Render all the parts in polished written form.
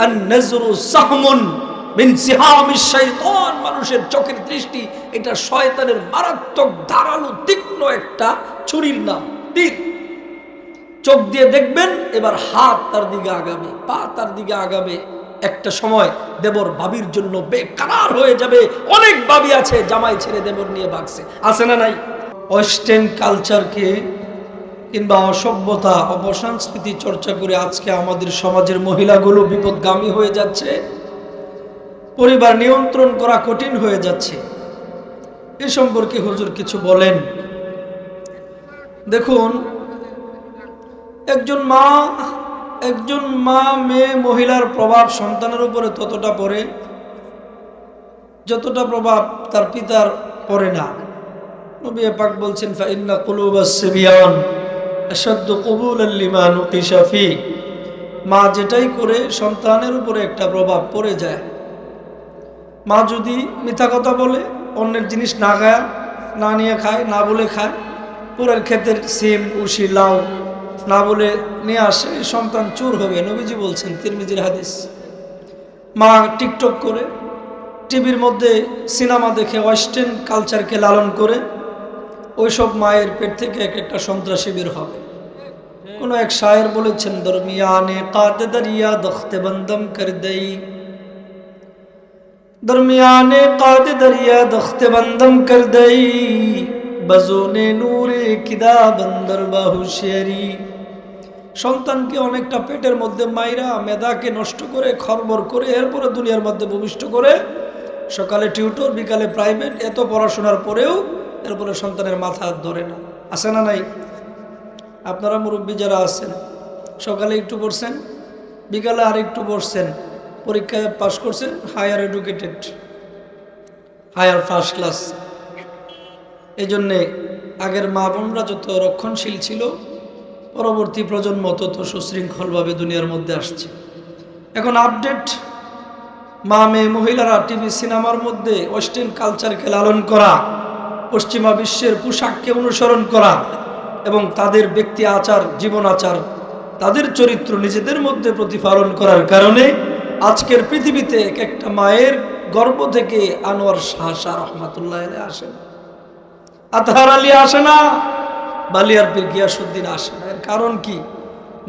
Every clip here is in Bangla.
আন-নাজরু সাহমুন মিন সিহামিশ শাইতান, মানুষের চোখের দৃষ্টি এটা শয়তানের মারাত্মক ধারালো তীক্ষ্ণ একটা ছুরির নাম, তীর। চোখ দিয়ে দেখবেন, এবার হাত তার দিকে আগাবে, পা তার দিকে আগাবে, একটা সময় দেবর ভাবির জন্য বেকার হয়ে যাবে। অনেক ভাবি আছে জামাই ছেড়ে দেবর নিয়ে ভাগছে, আছে না নাই? ওয়েস্টার্ন কালচারকে কিংবা অসভ্যতা অপসংস্কৃতি চর্চা করে আজকে আমাদের সমাজের মহিলাগুলো বিপদগামী হয়ে যাচ্ছে, পরিবার নিয়ন্ত্রণ করা কঠিন হয়ে যাচ্ছে। এ সম্পর্কে হুজুর কিছু বলেন। দেখুন, একজন মা মেয়ে মহিলার প্রভাব সন্তানের উপরে ততটা পড়ে যতটা প্রভাব তার পিতার পড়ে না। নবী পাক বলছেন, ফাইন্না কুলুবাস সিবিয়ান আশাদ্দু কুবুলান লিমা নুকিশা ফি। মা যেটাই করে সন্তানের উপরে একটা প্রভাব পড়ে যায়। মা যদি মিথ্যা কথা বলে, অন্যের জিনিস না খায়, না নিয়ে খায়, না বলে খায়, পুরের ক্ষেতের সিম উশি লাউ না বলে নিয়ে আসে, সন্তান চোর হবে। নবীজি বলছেন, তিরমিজির হাদিস। মা টিকটক করে, টিভির মধ্যে সিনেমা দেখে ওয়েস্টার্ন কালচারকে লালন করে, ওইসব মায়ের পেট থেকে এক একটা সন্ত্রাসী বের হবে। কোন এক শায়ের বলেছেন, দরমিয়ানে কাদে দরিয়া দখতে বন্দম কর দেই, দরমিয়ানে কাদে দরিয়া দখতে বন্দম কর দেই, বজুনে নূরে কিদা বন্দর বাহুশিয়ারি। সন্তানকে অনেকটা পেটের মধ্যে মাইরা মেধাকে নষ্ট করে, খরবর করে, এরপরে দুনিয়ার মধ্যে ভূমিষ্ঠ করে, সকালে টিউটর, বিকালে প্রাইভেট, এত পড়াশোনার পরেও এরপরে সন্তানের মাথা ধরে না, আছে না নাই? আপনারা মুরব্বী যারা আছেন, সকালে একটু পড়ছেন, বিকালে আর একটু পড়ছেন, পরীক্ষায় পাশ করছেন, higher educated, higher first class. এই জন্যে আগের মা বোনরা যত রক্ষণশীল ছিল, পরবর্তী প্রজন্ম তত সুশৃঙ্খলভাবে দুনিয়ার মধ্যে আসছে। এখন আপডেট মা মেয়ে মহিলারা টিভি সিনেমার মধ্যে ওয়েস্টার্ন কালচারকে লালন করা, পশ্চিমা বিশ্বের পোশাককে অনুসরণ করা এবং তাদের ব্যক্তি আচার, জীবন আচার, তাদের চরিত্র নিজেদের মধ্যে প্রতিফলন করার কারণে আজকের পৃথিবীতে এক একটা মায়ের গর্ভ থেকে আনোয়ার শাহ রহমাতুল্লাহ আলাইহি আসেন, আতহার আলী আসে না, বালিয়ার পীর গিয়াসউদ্দিন আসে না। এর কারণ কি?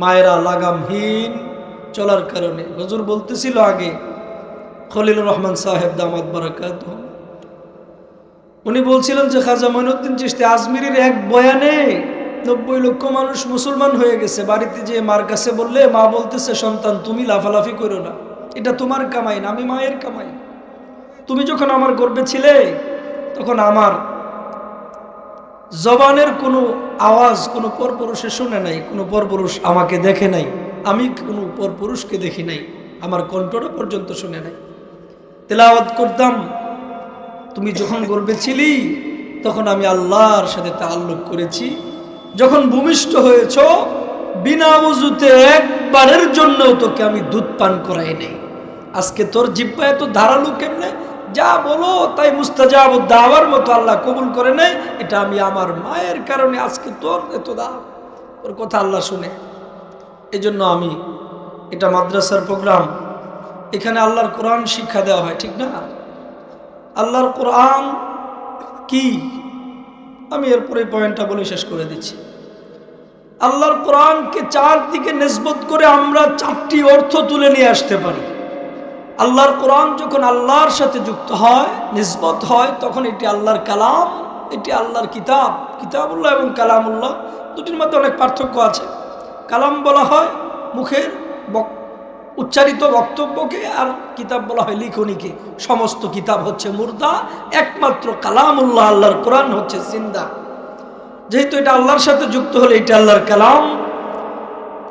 মায়েরা লাগামহীন চলার কারণে। হুজুর বলতেছিল আগে, খলিলুর রহমান সাহেব দামাত বারাকাতুহু, উনি বলছিলেন যে খাজা মঈনুদ্দিন চিশতি আজমিরির এক বয়ানে 90 লক্ষ মানুষ মুসলমান হয়ে গেছে। বাড়িতে যে মার কাছে বললে, মা বলতেছে, সন্তান তুমি লাফালাফি করো না, এটা তোমার কামাই না, আমি মায়ের কামাই। তুমি যখন আমার গর্ভে ছিলে তখন আমার জবানের কোনো আওয়াজ কোনো পরপুরুষে শুনে নাই, কোনো পরপুরুষ আমাকে দেখে নাই, আমি কোনো পরপুরুষকে দেখি নাই, আমার কণ্ঠটা পর্যন্ত শুনে নাই। তেলাওয়াত করতাম, তুমি যখন গর্ভে ছিলি তখন আমি আল্লাহর সাথে তাআল্লুক করেছি। যখন ভূমিষ্ঠ হয়েছ, বিনা ওযুতে একবারের জন্য তোকে আমি দুধ পান করাই নাই। আজকে তোর জিহ্বা এত ধারালো কেমনে? যা বলো তাই মুস্তাজাব দাওয়ার মতো আল্লাহ কবুল করে নেয়। এটা আমি আমার মায়ের কারণে আজকে তোর এত দাম, তোর কথা আল্লাহ শুনে। এই জন্য আমি, এটা মাদ্রাসার প্রোগ্রাম, এখানে আল্লাহর কোরআন শিক্ষা দেওয়া হয়, ঠিক না? আল্লাহর কোরআন কি, আমি এরপরে পয়েন্টটা বলে শেষ করে দিচ্ছি। আল্লাহর কোরআনকে চারদিকে নিসবত করে আমরা 4টি অর্থ তুলে নিয়ে আসতে পারি। আল্লাহর কোরআন যখন আল্লাহর সাথে যুক্ত হয়, নিসবত হয়, তখন এটি আল্লাহর কালাম, এটি আল্লাহর কিতাব। কিতাবুল্লাহ এবং কালামুল্লাহ দুটির মধ্যে অনেক পার্থক্য আছে। কালাম বলা হয় মুখের উচ্চারিত বক্তব্যকে, আর কিতাব বলা হয় লিখনিকে। সমস্ত কিতাব হচ্ছে মুর্দা, একমাত্র কালামুল্লাহ আল্লাহর কোরআন হচ্ছে জিন্দা। যেহেতু এটা আল্লাহর সাথে যুক্ত হলে এটা আল্লাহর কালাম।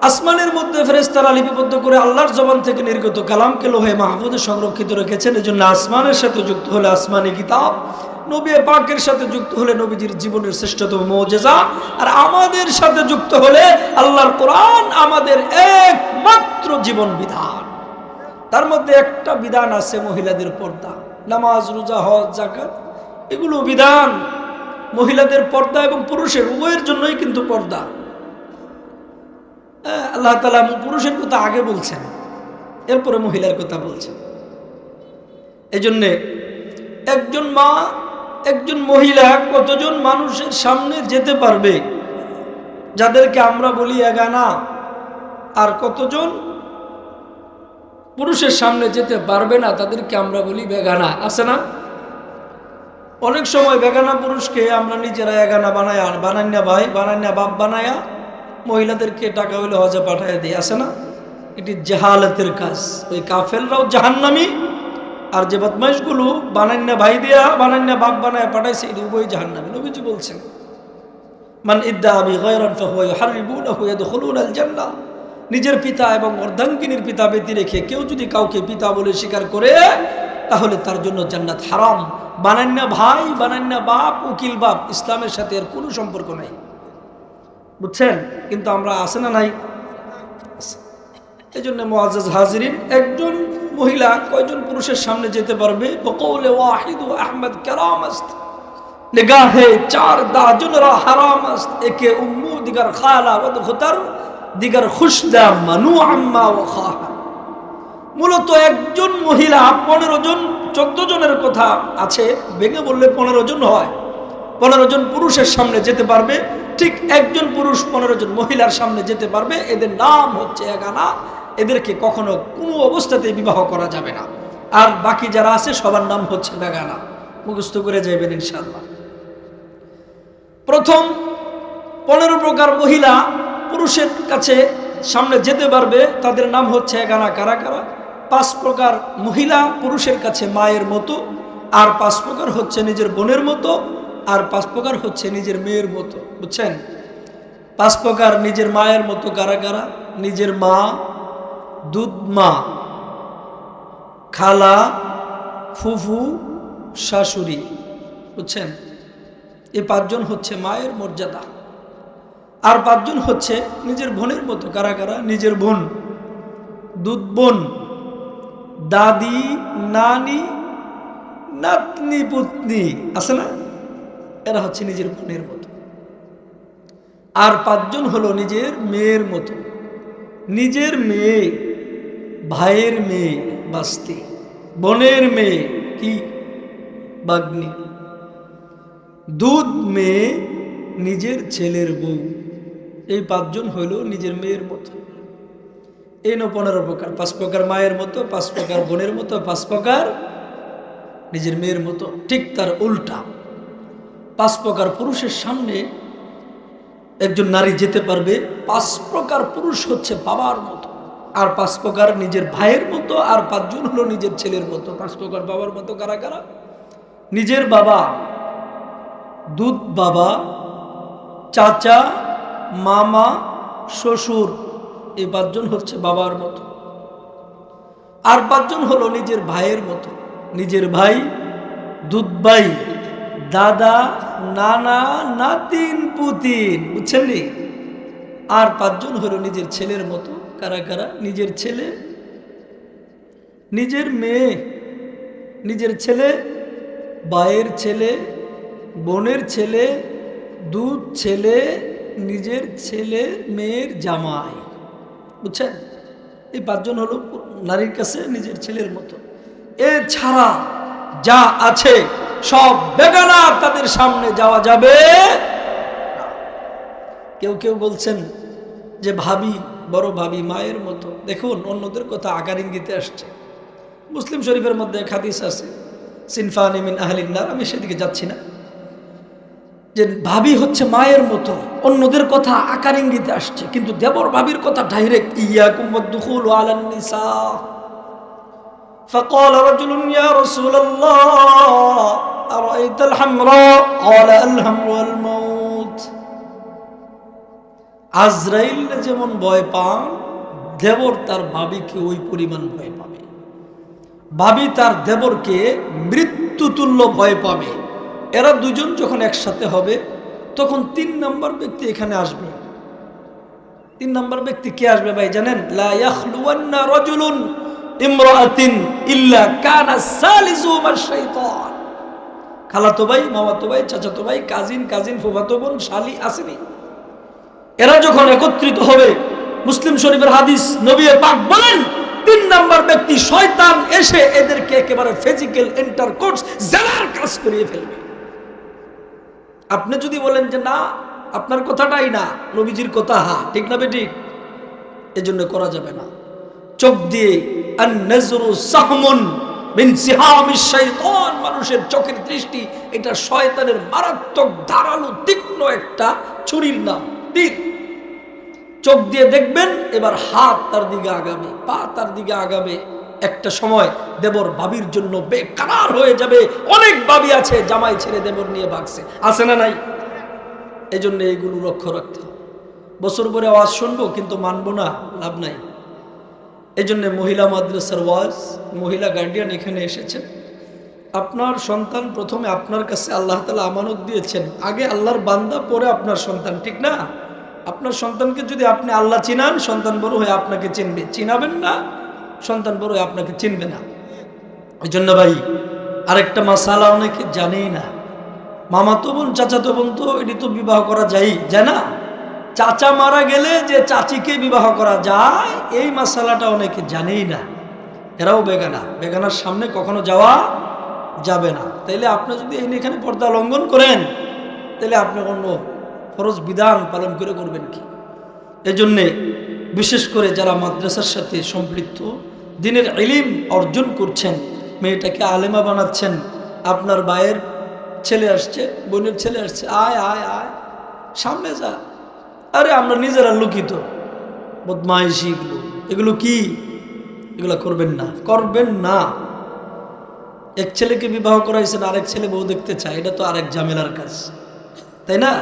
আসমানের মধ্যে ফেরেশতারা লিপিবদ্ধ করে আল্লাহর জবান থেকে নির্গত কালামকে লোহে মাহফুজে সংরক্ষিত রেখেছেন। এজন্য আসমানের সাথে যুক্ত হলে আসমানি কিতাব, নবী পাকের সাথে যুক্ত হলে নবীজির জীবনের শ্রেষ্ঠতম মুজিজা, আর আমাদের সাথে যুক্ত হলে আল্লাহর কোরআন আমাদের একমাত্র জীবন বিধান। তার মধ্যে একটা বিধান আছে মহিলাদের পর্দা, নামাজ, রোজা, হজ, যাকাত, এগুলো বিধান। মহিলাদের পর্দা এবং পুরুষের উভয়ের জন্যই কিন্তু পর্দা। আল্লাহ তাআলা পুরুষের কথা আগে বলছেন, এরপরে মহিলার কথা বলছে। এই জন্যে একজন মা, একজন মহিলা কতজন মানুষের সামনে যেতে পারবে যাদেরকে আমরা বলি এগানা, আর কতজন পুরুষের সামনে যেতে পারবে না তাদেরকে আমরা বলি বেগানা, আছে না? অনেক সময় বেগানা পুরুষকে আমরা নিজেরা এগানা বানাইনা ভাই বানাইনা বাপ বানায়া মহিলাদেরকে টাকা হইলে হজে পাঠাইয়া দিই, আছে না? এটি জাহালাতের কাজ। ওই কাফেররাও জাহান্নামী, আর যে বদমাইশগুলো বানাইনা ভাই দিয়া বানাইনা বাপ বানায়া পাঠাইছে এটি উভয় জাহান্নামী। নবীজি বলছেন, মান ইদ্দা বিগায়রান ফাহুয়া ইউহাররিবুনাহু ইয়াদখুলুনাল জান্নাহ। নিজের পিতা এবং অর্ধাঙ্গিনীর পিতা ব্যতি রেখে কেউ যদি কাউকে পিতা বলে স্বীকার করে তাহলে তার জন্য জান্নাত হারাম। বানান্না ভাই, বানান্না বাপ, উকিল বাপ ইসলামের সাথে এর কোনো সম্পর্ক নাই, বুঝছেন? কিন্তু আমরা আছে না নাই? এই জন্য মুআজ্জাজ হাজিরিন, একজন মহিলা কয়জন পুরুষের সামনে যেতে পারবে? বকৌলে ওয়াহিদু আহমদ কারাম আস্ত, নিগাহে চার দাজনরা হারাম আস্ত, একে উম্মু দিগার খালা ওয়াদ খুতার দিগার খুশদা মানু আম্মা ওয়া খাহা। মূলত একজন মহিলা 15 জন 14 জনের কথা আছে, ভেঙে বললে 15 জন হয়। 15 জন পুরুষের সামনে যেতে পারবে, ঠিক একজন পুরুষ 15 জন মহিলার সামনে যেতে পারবে। এদের নাম হচ্ছে এগানা, এদেরকে কখনো কোনো অবস্থাতে বিবাহ করা যাবে না। আর বাকি যারা আছে সবার নাম হচ্ছে বেগানা। মুখস্থ করে যাবেন ইনশাআল্লাহ। প্রথম 15 প্রকার মহিলা পুরুষের কাছে সামনে যেতে পারবে, তাদের নাম হচ্ছে এগানা। কারা কারা? 5 প্রকার মহিলা পুরুষের কাছে মায়ের মতো, আর 5 প্রকার হচ্ছে নিজের বোনের মতো, আর 5 প্রকার হচ্ছে নিজের মেয়ের মতো, বুঝছেন? 5 প্রকার নিজের মায়ের মতো কারা কারা? নিজের মা, দুধ মা, খালা, ফুফু, শাশুড়ি, বুঝছেন? এই 5 জন হচ্ছে মায়ের মর্যাদা। আর 5 জন হচ্ছে নিজের বোনের মতো। কারা কারা? নিজের বোন, দুধ বোন, দাদি, নানি, নাতনি, পুতনি, আছে না? এরা হচ্ছে নিজের বোনের মতো। আর 5 জন হলো নিজের মেয়ের মতো। নিজের মেয়ে, ভাইয়ের মেয়ে বাস্তি, বোনের মেয়ে কি বাগ্নি, দুধ মেয়ে নিজের ছেলের বউ। এই 5 জন হইল নিজের মেয়ের মতো। এই 15 প্রকার। 5 প্রকার মায়ের মতো, 5 প্রকার বোনের মতো, 5 প্রকার নিজের মেয়ের মতো। ঠিক তার উল্টা 5 প্রকার পুরুষের সামনে একজন নারী যেতে পারবে। 5 প্রকার পুরুষ হচ্ছে বাবার মতো, আর 5 প্রকার নিজের ভাইয়ের মতো, আর 5 জন হলো নিজের ছেলের মতো। 5 প্রকার বাবার মতো কারা কারা? নিজের বাবা, দুধ বাবা, চাচা, মামা, শ্বশুর, এই 5 জন হচ্ছে বাবার মতো। আর 5 জন হলো নিজের ভাইয়ের মতো। নিজের ভাই, দুধ ভাই, দাদা, নানা, নাতিন, পুতিন, বুঝছেন নি? আর 5 জন হলো নিজের ছেলের মতো। কারা কারা? নিজের ছেলে, নিজের মেয়ে, নিজের ছেলে, ভাইয়ের ছেলে, বোনের ছেলে, দুধ ছেলে, নিজের ছেলে, মেয়ের জামাই, বুঝছেন? এই 5 জন হলো নারীর কাছে নিজের ছেলের মতো। এছাড়া যা আছে সব বেগানা, তাদের সামনে যাওয়া যাবে না। কেউ কেউ বলছেন যে ভাবি, বড় ভাবি মায়ের মতো। দেখুন, অন্যদের কথা আকার ইঙ্গিতে আসছে। মুসলিম শরীফের মধ্যে এক হাদিস আছে, সিনফানি মিন আহলিন নার, আমি সেদিকে যাচ্ছি না, যে ভাবি হচ্ছে মায়ের মতো। অন্যদের কথা আকার ইঙ্গিতে আসছে, কিন্তু দেবর ভাবির কথা ডাইরেক্ট। ইয়াকুম ওয়াদখুলু আলান নিসা فقال رجل يا رسول الله أرأيت الحمراء قال الحمر والموت। আজরাইল যেমন ভয় পান, দেবর তার ভাবিকে ওই পরিমাণ ভয় পাবে। ভাবি তার দেবরকে মৃত্যুতুল্য ভয় পাবে। এরা 2 জন যখন একসাথে হবে তখন 3 নম্বর ব্যক্তি এখানে আসবে। 3 নম্বর ব্যক্তি কে আসবে ভাই জানেন? লা ইয়াখলুওয়ান্না রাজুলুন ইমরাআতিন ইল্লা কানা সালিসুহুমা শাইতান। খালাতো ভাই, মামাতো ভাই, চাচাতো ভাই, কাজিন, ফুফাতো বোন, শালি, আসেনি? এরা যখন একত্রিত হবে, মুসলিম শরীফের হাদিস, নবী পাক বলেন 3 নাম্বার ব্যক্তি শয়তান এসে এদেরকে একেবারে ফিজিক্যাল ইন্টারকোর্স জানার কাজ করিয়ে ফেলবে। আপনি যদি বলেন যে না আপনার কথাটাই না, নবীজির কথা হ্যাঁ, ঠিক না বেঠিক, এজন্য করা যাবে না। চোখ দিয়ে আন-নাজরু সাহমুন মিন সিহামিশ শাইতান, মানুষের চোখের দৃষ্টি এটা শয়তানের মারাত্মক ধারালো তীক্ষ্ণ একটা ছুরির নাম, তীর। চোখ দিয়ে দেখবেন, এবার হাত তার দিকে আগাবে, পা তার দিকে আগাবে, একটা সময় দেবর ভাবির জন্য বেকার হয়ে যাবে। অনেক ভাবি আছে জামাই ছেড়ে দেবর নিয়ে ভাগছে, আছে না নাই? এই জন্য এগুলো লক্ষ্য রাখতে হবে। বছর পরে আওয়াজ শুনবো কিন্তু মানবো না, লাভ নাই। এই জন্য মহিলা মাদ্রাসার ওয়াজ, মহিলা গার্ডিয়ান এখানে এসেছেন। আপনার সন্তান প্রথমে আপনার কাছে আল্লাহ তাআলা আমানত দিয়েছেন, আগে আল্লাহর বান্দা পরে আপনার সন্তান, ঠিক না? আপনার সন্তানকে যদি আপনি আল্লাহ চিনান, সন্তান বড় হয়ে আপনাকে চিনবে। চিনাবেন না, সন্তান বড় হয়ে আপনাকে চিনবে না। এই জন্য ভাই আরেকটা মাসালা অনেকে জানেই না, মামাতো বোন চাচাতো বোন তো এটি তো বিবাহ করা যায় না। চাচা মারা গেলে যে চাচিকে বিবাহ করা যায়, এই মাসালাটা অনেকে জানেই না। এরাও বেগানা, বেগানার সামনে কখনো যাওয়া যাবে না। তাইলে আপনি যদি এখানে পর্দা লঙ্ঘন করেন, তাহলে আপনি অন্য ফরজ বিধান পালন করে করবেন কি? এজন্যে বিশেষ করে যারা মাদ্রাসার সাথে সম্পৃক্ত, দ্বীনের ইলম অর্জন করছেন, মেয়েটাকে আলেমা বানাচ্ছেন, আপনার ভাইয়ের ছেলে আসছে, বোনের ছেলে আসছে, আয় আয় আয় সামনে যা, আরে আমরা নিজেরা লুকিত বদমাইশি, এগুলো কি? এগুলো করবেন না, করবেন না। এক ছেলেকে বিবাহ করাইছেন, আরেক ছেলে বউ দেখতে চায়, এটা তো আরেক ঝামেলার কাজ, তাই না?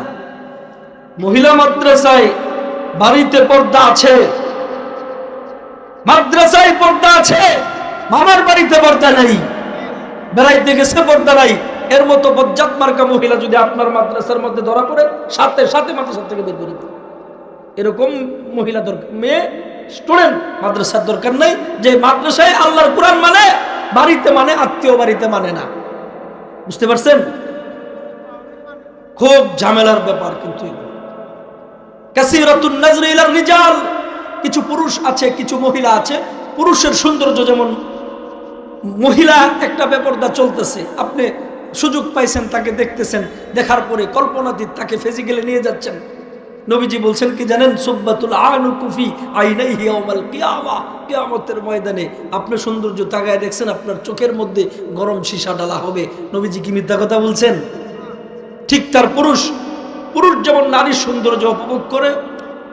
মহিলা মাদ্রাসায় বাড়িতে পর্দা আছে, মাদ্রাসায় পর্দা আছে, মামার বাড়িতে পর্দা নাই, বেড়াইতে গেছে পর্দা নাই। এর মতো বজ্জাত মার্কা মহিলা যদি আপনার মাদ্রাসার মধ্যে ধরা পড়ে, সাথে সাথে মাদ্রাসা থেকে বের করে দিন। এরকম মহিলা দরকার, মেয়ে স্টুডেন্ট মাদ্রাসার দরকার নাই, যে মাদ্রাসায় আল্লাহর কোরআন মানে, বাড়িতে মানে, আত্মীয় বাড়িতে মানে না। বুঝতে পারছেন? খুব ঝামেলার ব্যাপার। কিন্তু কাসীরাতুন নাজরি ইলার রিজাল, কিছু পুরুষ আছে, কিছু মহিলা আছে। পুরুষের সৌন্দর্য যেমন, মহিলা একটা বেপরদা চলতেছে, আপনি সুযোগ পাইছেন, তাকে দেখতেছেন, দেখার পরে কল্পনাতীত তাকে ফিজিক্যালি নিয়ে যাচ্ছেন। নবীজি বলছেন কি জানেন? সুব্বাতুল আনুকু ফি আইনাইহি ইয়াউমাল কিয়ামা, কিয়ামতের ময়দানে আপনি সৌন্দর্য তাকায় দেখছেন, আপনার চোখের মধ্যে গরম সীসা ডালা হবে। নবীজি কি মিথ্যা কথা বলছেন? ঠিক তার পুরুষ যেমন নারীর সৌন্দর্য উপভোগ করে,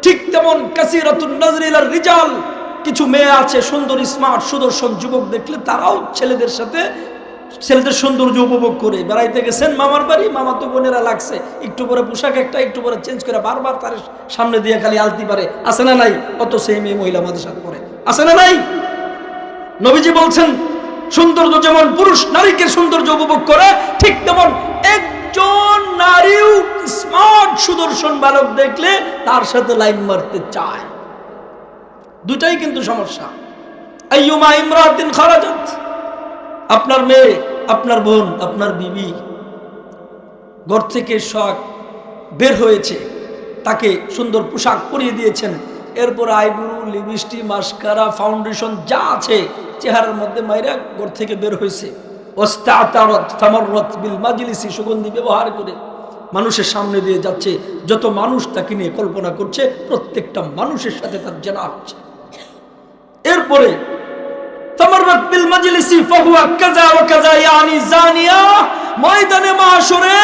ঠিক তেমন কাসীরাতুন নাজরি ইলার রিজাল, কিছু মেয়ে আছে সুন্দর, স্মার্ট, সুদর্শন যুবক দেখলে তারাও ছেলেদের সৌন্দর্য উপভোগ করে। বেড়াইতে গেছেন মামার বাড়ি, মামা তো বোনেরা লাগছে, একটু পরে পোশাক একটা একটু পরে চেঞ্জ করে বারবার তার সামনে দিয়ে খালি আলতি পারে, আছে না নাই? অত সেই মেয়ে মহিলা আমাদের সাথে পড়ে, আছে না নাই? নবীজি বলছেন সৌন্দর্য যেমন পুরুষ নারীকে সৌন্দর্য উপভোগ করে, ঠিক তেমন একজন নারীও স্মার্ট সুদর্শন বালক দেখলে তার সাথে লাইন মারতে চায়। দুটাই কিন্তু সমস্যা। আইয়ুমা ইমরাতিন খারাজাত, আপনার মেয়ে, আপনার বোন, আপনার বিবি ঘর থেকে শখ বের হয়েছে, তাকে সুন্দর পোশাক পরিয়ে দিয়েছেন, এরপর আইব্রু, লিপস্টিক, মাস্কারা, ফাউন্ডেশন যা আছে চেহারার মধ্যে মাইরা ঘর থেকে বের হয়েছে, ওয়াস্তাতারাত ফামাররাত বিল মাজলিসি, সুগন্ধি ব্যবহার করে মানুষের সামনে দিয়ে যাচ্ছে। যত মানুষ তাকে নিয়ে কল্পনা করছে, প্রত্যেকটা মানুষের সাথে তার জেনা হচ্ছে। এরপরে তামাররাত বিল মাজলিসি ফাহুয়া কাযা ওয়া কাযা, ইয়ানি জানিয়া, ময়দানে মাশরে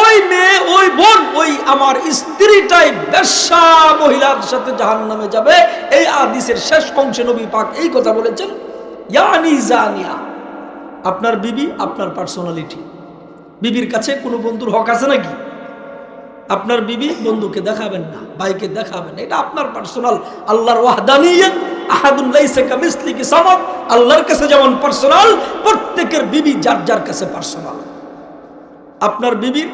ওই মেয়ে, ওই বোন, ওই আমার স্ত্রীটাই বেশ্যা মহিলার সাথে জাহান্নামে যাবে। এই হাদিসের শেষ অংশে নবী পাক এই কথা বলেছেন, ইয়ানি জানিয়া। আপনার বিবি, আপনার পার্সোনালিটি, বিবির কাছে কোনো বন্ধুর হক আছে নাকি? আপনার বিবি বন্ধুকে দেখাবেন না, ভাইকে দেখাবেন, এটা আপনার পার্সোনাল। আল্লাহর ওয়াহদানিয়ত, আহাদুন লাইসা কামিসলিহি সামাদ, আল্লাহর কাছে যেমন পার্সোনাল, প্রত্যেকের বিবি যার যার কাছে পার্সোনাল। আপনার বিবির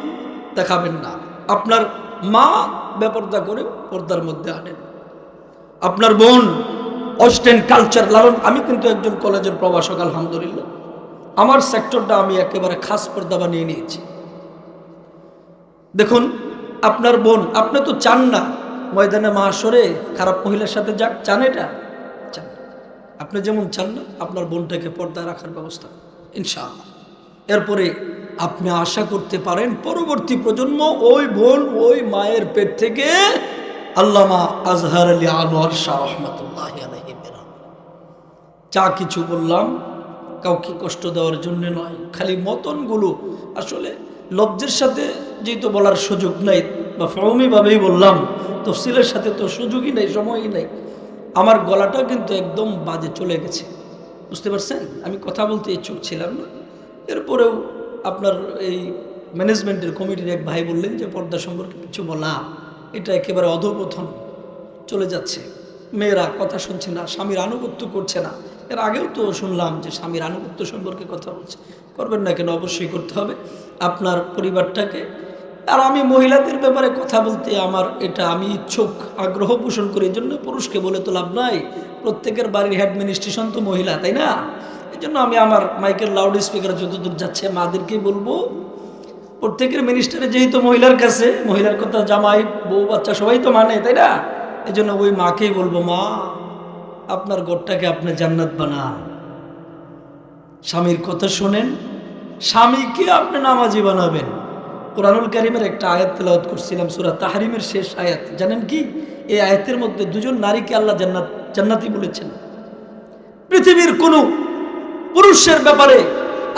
দেখাবেন না। আপনার মা বেপরদা করে পর্দার মধ্যে আনেন। আপনার বোন ওয়েস্টার্ন কালচার লালন, আমি কিন্তু একজন কলেজের প্রভাষক, আলহামদুলিল্লাহ আমার সেক্টরটা আমি একেবারে খাস পর্দা বানিয়ে নিয়েছি। দেখুন আপনার বোন, আপনি তো চান না ময়দানে মাশরে খারাপ মহিলার সাথে যাক, চান? এটা চান? আপনি যেমন চান না আপনার বোনটাকে পর্দায় রাখার ব্যবস্থা, ইনশাআল্লাহ। এরপরে আপনি আশা করতে পারেন পরবর্তী প্রজন্ম ওই বোন ওই মায়ের পেট থেকে আল্লামা আজহার আলী আনোয়ার শাহ রহমাতুল্লাহি আলাইহি বের হবে। যা কিছু বললাম কাউকে কষ্ট দেওয়ার জন্য নয়, খালি মতনগুলো আসলে লব্জের সাথে যেহেতু বলার সুযোগ নাই বা ফহমিভাবেই বললাম, তফসিলের সাথে তো সুযোগই নেই, সময়ই নেই। আমার গলাটা কিন্তু একদম বাজে চলে গেছে, বুঝতে পারছেন? আমি কথা বলতে ইচ্ছুক ছিলাম না। এরপরেও আপনার এই ম্যানেজমেন্টের কমিটির এক ভাই বললেন যে পর্দা সম্পর্কে কিছু বলা এটা একেবারে অধঃপতন চলে যাচ্ছে, মেয়েরা কথা শুনছে না, স্বামীর আনুগত্য করছে না। এর আগেও তো শুনলাম যে স্বামীর আনুগত্য সম্পর্কে কথা বলছে। করবেন না কেন? অবশ্যই করতে হবে আপনার পরিবারটাকে। আর আমি মহিলাদের ব্যাপারে কথা বলতে আমি ইচ্ছুক, আগ্রহ পোষণ করি। এই জন্য পুরুষকে বলে তো লাভ নাই, প্রত্যেকের বাড়ির অ্যাডমিনিস্ট্রেশন তো মহিলা, তাই না? এই জন্য আমি আমার মাইকের লাউড স্পিকার যতদূর যাচ্ছে মাদেরকেই বলবো, প্রত্যেকের মিনিস্টারে যেহেতু মহিলার কাছে, মহিলার কথা জামাই বউ বাচ্চা সবাই তো মানে, তাই না? এই জন্য ওই মাকেই বলবো, মা আপনার ঘরটাকে আপনি জান্নাত বানান, স্বামীর কথা শোনেন, স্বামীকে আপনি নামাজি বানাবেন। কোরআনুল কারীমের একটা আয়াত তেলাওয়াত করছিলাম, সূরা তাহরিমের শেষ আয়াত। জানেন কি? এই আয়াতের মধ্যে দুজন নারীকে আল্লাহ জান্নাতি বলেছেন। পৃথিবীর কোন পুরুষের ব্যাপারে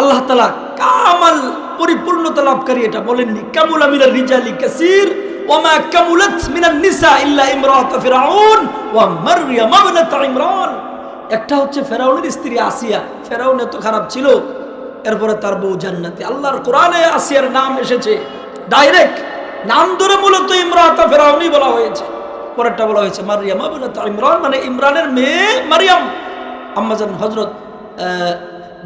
আল্লাহ তাআলা কামাল পরিপূর্ণতা লাভকারী এটা বলেননি। কামুলা মিনার রিজালি কাসীর ওয়া মা কামুলাত মিনান নিসা ইল্লা ইমরাতু ফিরআউন ওয়া মারইয়াম ইবনাত ইমরান। একটা হচ্ছে ফেরাউনের স্ত্রী আসিয়া, ফেরাউন এত খারাপ ছিল, এরপরে তার বউ জান্নাতি। আল্লাহর কোরআনে আসিয়ার নাম এসেছে ডাইরেক্ট, নাম ধরে মূলত ইমরাতা ফেরাউনই বলা হয়েছে। পরেরটা বলা হয়েছে মারইয়াম ইবনাত ইমরান, মানে ইমরানের মেয়ে মারইয়াম, আম্মাজান হযরত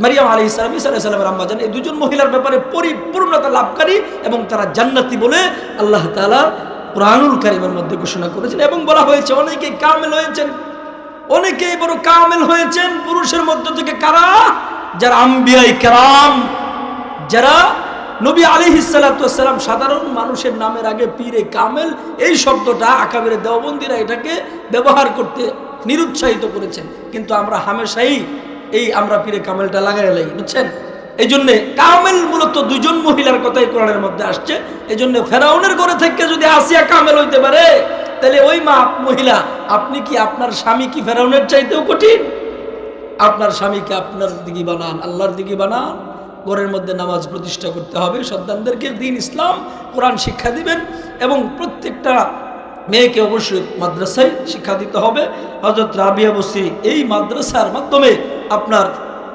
মারইয়াম আলাইহিস সালাম, ঈসা আলাইহিস সালামের আম্মাজান। এই দুজন মহিলার ব্যাপারে পরিপূর্ণতা লাভকারী এবং তারা জান্নাতি বলে আল্লাহ তাআলা কোরআনুল কারীমের মধ্যে ঘোষণা করেছেন। এবং বলা হয়েছে অনেকেই কামেল হয়েছেন, অনেকেই বড় কামেল হয়েছেন পুরুষের মধ্য থেকে। কারা? যারা আম্বিয়ায়ে কেরাম, যারা নবী আলাইহিস সালাতু ওয়াস সালাম, সাধারণ মানুষের নামের আগে পীরে কামেল এই শব্দটা আকাবেরে দেওবন্দিরা এটাকে ব্যবহার করতে নিরুৎসাহিত করেছেন, কিন্তু আমরা হামেশাই আমরা পীরে কামেলটা লাগাই লাই, বুঝছেন? এই জন্য কামেল মূলত দুজন মহিলার কথাই কোরআনের মধ্যে আসছে। এই জন্য ফেরাউনের ঘরে থেকে যদি আসিয়া কামেল হইতে পারে, তাহলে ওই মহিলা আপনি কি, আপনার স্বামী কি ফেরাউনের চাইতেও কঠিন? আপনার স্বামীকে আপনার দিকে বানান, আল্লাহর দিকে বানান। ঘরের মধ্যে নামাজ প্রতিষ্ঠা করতে হবে, সন্তানদেরকে দ্বীন ইসলাম কোরআন শিক্ষা দিবেন এবং প্রত্যেকটা মেয়েকে অবশ্যই মাদ্রাসায় শিক্ষা দিতে হবে। হযরত রাবিয়া বসরি এই মাদ্রাসার মাধ্যমে আপনার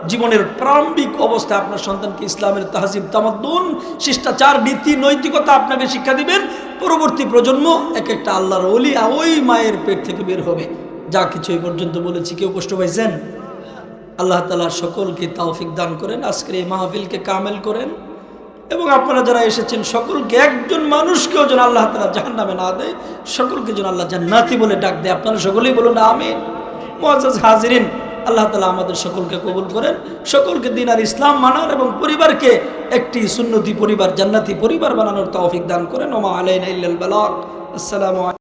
জীবনের প্রারম্ভিক অবস্থায় আপনার সন্তানকে ইসলামের তাহজিব, তামাদ্দুন, শিষ্টাচার, নীতি, নৈতিকতা আপনাকে শিক্ষা দিবেন। পরবর্তী প্রজন্ম এক একটা আল্লাহর ওলি ওই মায়ের পেট থেকে বের হবে। যা কিছু এই পর্যন্ত বলেছি, কেউ কষ্ট পাইছেন? আল্লাহ তাআলা সকলকে তৌফিক দান করেন, আজকের এই মাহফিলকে কামেল করেন এবং আপনারা যারা এসেছেন সকলকে, একজন মানুষকেও যেন আল্লাহ তাআলা জাহান্নামে না দেয়, সকলকে যেন আল্লাহ জান্নাতি বলে ডাক দেয়। আপনারা সকলেই বলুন আমিন। মুআজ্জাজ হাজিরিন, আল্লাহ তাআলা আমাদের সকলকে কবুল করেন, সকলকে দ্বীন আর ইসলাম মানার এবং পরিবারকে একটি সুন্নতি পরিবার, জান্নাতি পরিবার বানানোর তৌফিক দান করেন। ওয়া মা আলাইনা ইল্লাল বালাগ। আসসালামু